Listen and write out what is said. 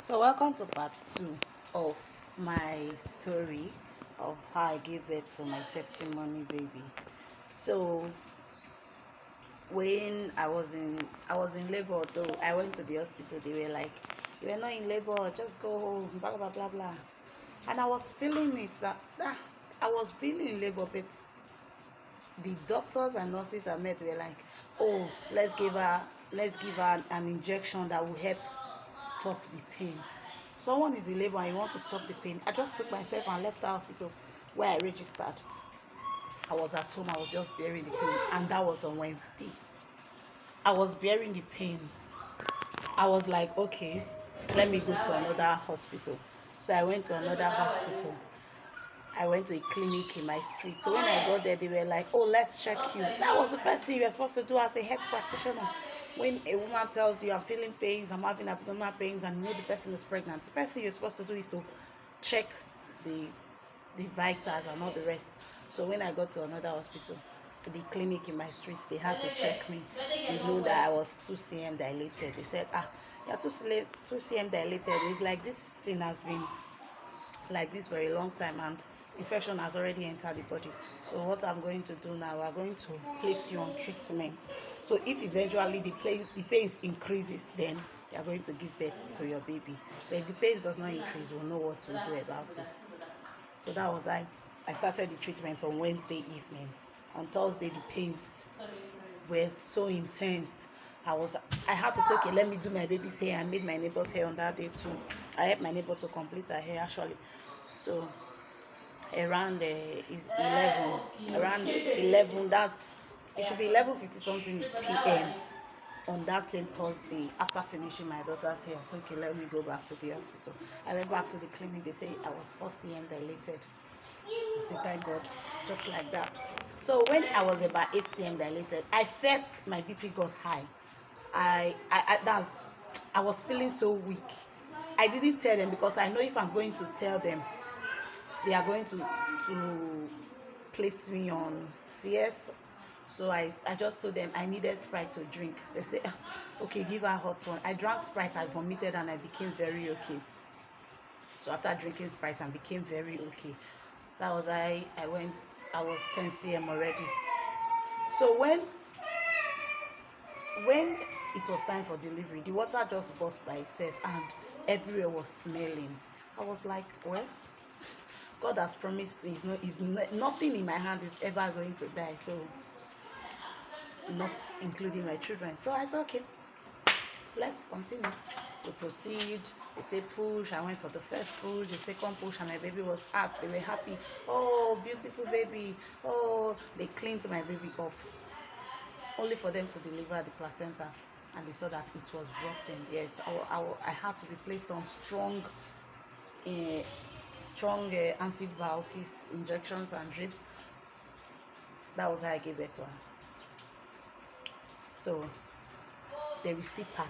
So welcome to part 2 of my story of how I gave birth to my testimony baby. So when I was in labor, though I went to the hospital, they were like, "You are not in labor, just go home, blah blah blah blah." And I was feeling it that I was really in labor, but the doctors and nurses I met were like, "Oh, let's give her an injection that will help stop the pain." Someone is in labor and you want to stop the pain. I just took myself and left the hospital where I registered. I was at home, I was just bearing the pain, and that was on Wednesday. I was bearing the pains. I was like, okay, let me go to another hospital. So I went to another hospital. I went to a clinic in my street. So when I got there, they were like, "Oh, let's check you." That was the first thing you're supposed to do as a health practitioner. When a woman tells you, "I'm feeling pains, I'm having abdominal pains," and you know the person is pregnant, the first thing you're supposed to do is to check the the vitals and all the rest. So when I got to another hospital, the clinic in my street, they had to check me. They knew that I was 2 cm dilated. They said, you're 2 cm dilated. It's like this thing has been like this for a long time and infection has already entered the body. So what I'm going to do now, we're going to place you on treatment. So if eventually the pains increases, then you're going to give birth to your baby. But if the pains does not increase, we'll know what to do about it. So that was I started the treatment on Wednesday evening. On Thursday the pains were so intense. I had to say, okay, let me do my baby's hair. I made my neighbor's hair on that day too. I helped my neighbor to complete her hair actually. So around is 11, around 11, that's it should be 11:50 something p.m. on that same Thursday after finishing my daughter's hair. So okay, let me go back to the hospital. I went back to the clinic. They say I was 4 cm dilated. I said, thank God, just like that. So when I was about 8 cm dilated, I felt my BP got high. I was feeling so weak. I didn't tell them because I know if I'm going to tell them, they are going to place me on CS. So I just told them I needed Sprite to drink. They said, okay, give her hot one. I drank Sprite, I vomited, and I became very okay. So after drinking Sprite, I became very okay. That was I was 10 cm already. So when it was time for delivery, the water just burst by itself and everywhere was smelling. I was like, well, God has promised me, nothing in my hand is ever going to die. So not including my children. So I thought, okay, let's continue to proceed. They say push. I went for the first push, the second push, and my baby was out. They were happy. Oh, beautiful baby. Oh, they cleaned my baby up. Only for them to deliver the placenta, and they saw that it was rotten. Yes, I had to be placed on uh, strong antibiotics, injections, and drips. That was how I gave birth to her. So there is still part